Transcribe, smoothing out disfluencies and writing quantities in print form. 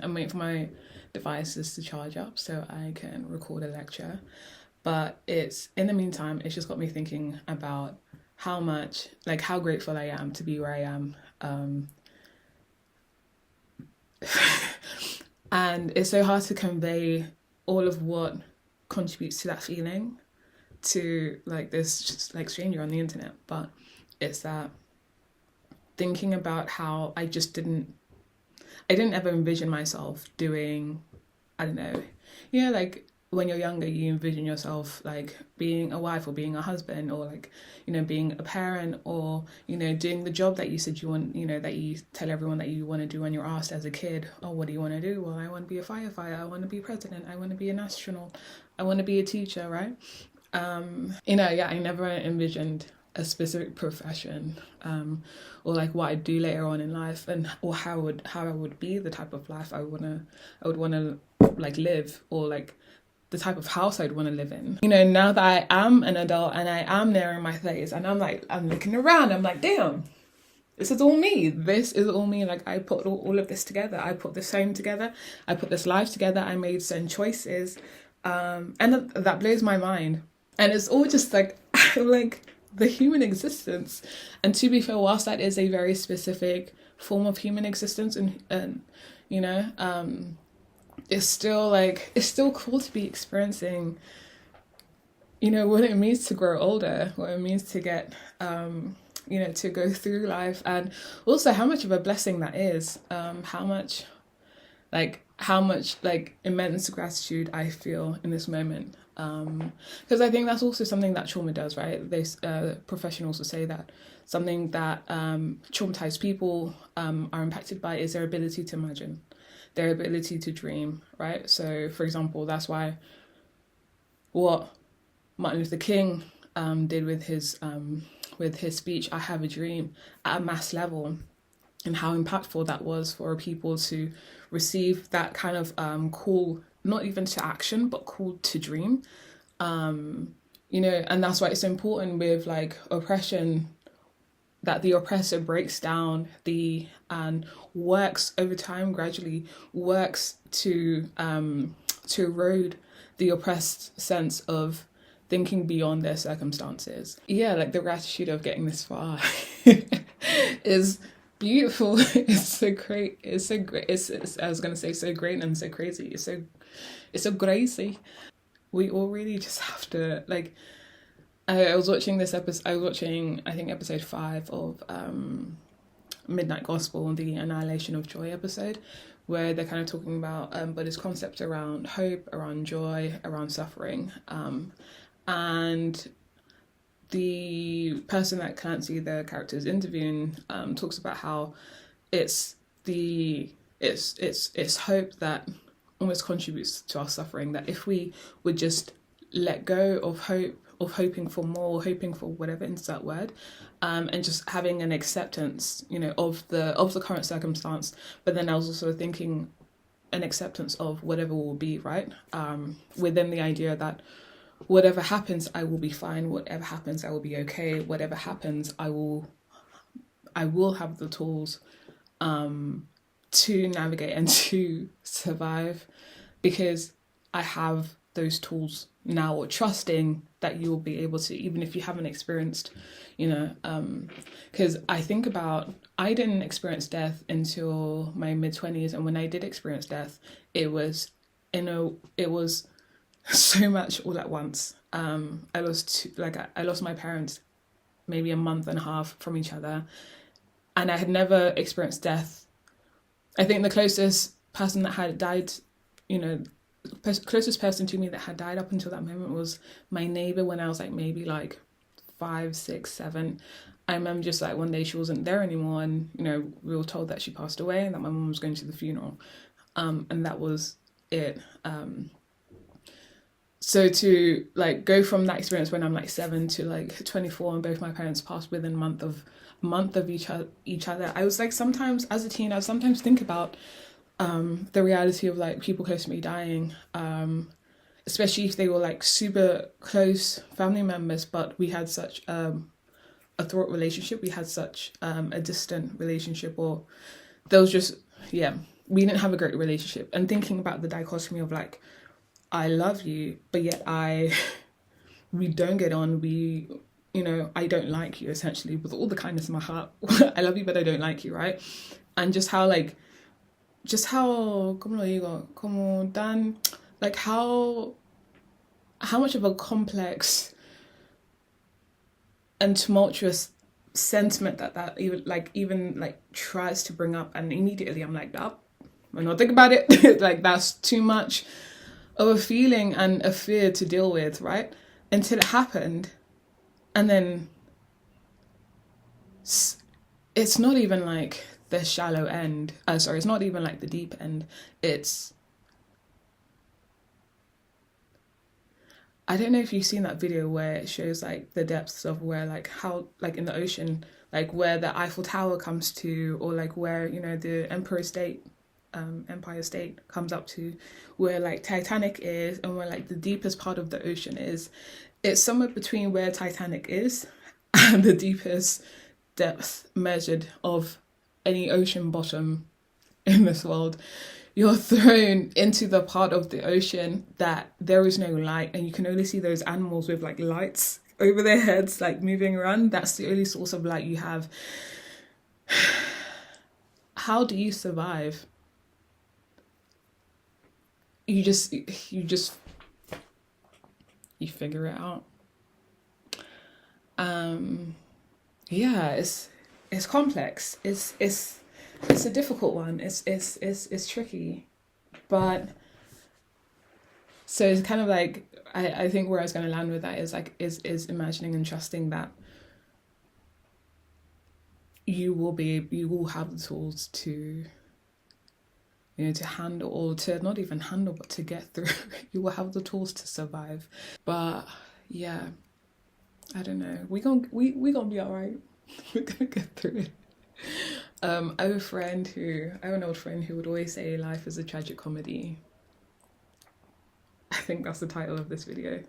I'm waiting for my devices to charge up so I can record a lecture. But it's, in the meantime, it's just got me thinking about how much, like how grateful I am to be where I am. And it's so hard to convey all of what contributes to that feeling to like this just like stranger on the internet. But it's that thinking about how I didn't ever envision myself doing, I don't know, like when you're younger, you envision yourself like being a wife or being a husband or like, being a parent or, doing the job that you said you want, that you tell everyone that you want to do when you're asked as a kid, oh, what do you want to do? Well, I want to be a firefighter. I want to be president. I want to be an astronaut. I want to be a teacher, right? I never envisioned a specific profession or like what I'd do later on in life and or how I would be, the type of life I would want to like live, or like the type of house I'd want to live in. Now that I am an adult and I am there in my 30s and I'm looking around, I'm like, damn, this is all me. This is all me. Like I put all of this together. I put this home together. I put this life together. I made certain choices. And that blows my mind. And it's all just like, like the human existence. And to be fair, whilst that is a very specific form of human existence and it's still cool to be experiencing, what it means to grow older, what it means to get, to go through life, and also how much of a blessing that is, how much immense gratitude I feel in this moment. Because I think that's also something that trauma does, right? These professionals will say that something that traumatized people are impacted by is their ability to imagine, their ability to dream, right? So, for example, that's why what Martin Luther King did with his speech, "I Have a Dream," at a mass level, and how impactful that was for people to receive that kind of call, not even to action, but call to dream. And that's why it's so important with like oppression, that the oppressor breaks down and works over time, gradually works to erode the oppressed sense of thinking beyond their circumstances. Yeah, like the gratitude of getting this far is beautiful. It's so great. It's so great. It's I was gonna say so great and so crazy. It's so crazy. We all really just have to like. I was watching this episode. I was watching, I think, episode 5 of Midnight Gospel, the Annihilation of Joy episode, where they're kind of talking about Buddhist concepts around hope, around joy, around suffering, and the person that Clancy, the character, is interviewing, talks about how it's hope that almost contributes to our suffering. That if we would just let go of hope, of hoping for more, hoping for whatever, insert word, and just having an acceptance, of the current circumstance. But then I was also thinking an acceptance of whatever will be, right? Within the idea that whatever happens, I will be fine. Whatever happens, I will be okay. Whatever happens, I will have the tools to navigate and to survive, because I have those tools now, or trusting that you will be able to, even if you haven't experienced, because I think about, I didn't experience death until my mid-20s, and when I did experience death, it was so much all at once. I lost my parents maybe a month and a half from each other, and I had never experienced death. I think the closest person that had died, closest person to me that had died up until that moment was my neighbor when I was like maybe like 5, 6, 7. I remember just like one day she wasn't there anymore, and we were told that she passed away and that my mum was going to the funeral, and that was it. So to like go from that experience when I'm like 7 to like 24 and both my parents passed within a month of each other, I was like, sometimes as a teen I would sometimes think about the reality of like people close to me dying, especially if they were like super close family members, but we had such a fraught relationship, we had such a distant relationship, or there was just we didn't have a great relationship. And thinking about the dichotomy of like, I love you, but yet we don't get on. I don't like you, essentially, with all the kindness in my heart. I love you, but I don't like you, right? And just how, como lo digo, como tan, like how much of a complex and tumultuous sentiment that even tries to bring up, and immediately I'm like, that, when I think about it, like that's too much of a feeling and a fear to deal with, right? Until it happened, and then it's not even like the shallow end. It's not even like the deep end. I don't know if you've seen that video where it shows like the depths of where, like, how, like in the ocean, like where the Eiffel Tower comes to, or like where, the Empire State comes up to, where like Titanic is, and where like the deepest part of the ocean is. It's somewhere between where Titanic is and the deepest depth measured of any ocean bottom in this world. You're thrown into the part of the ocean that there is no light, and you can only see those animals with like lights over their heads, like moving around. That's the only source of light you have. How do you survive? You figure it out. Yeah, it's complex. It's a difficult one. It's tricky, but so it's kind of like, I think where I was going to land with that is imagining and trusting that you will have the tools to to handle, or to not even handle, but to get through. You will have the tools to survive. But yeah, I don't know. We gonna be all right. We're gonna get through it. I have an old friend who would always say life is a tragic comedy. I think that's the title of this video.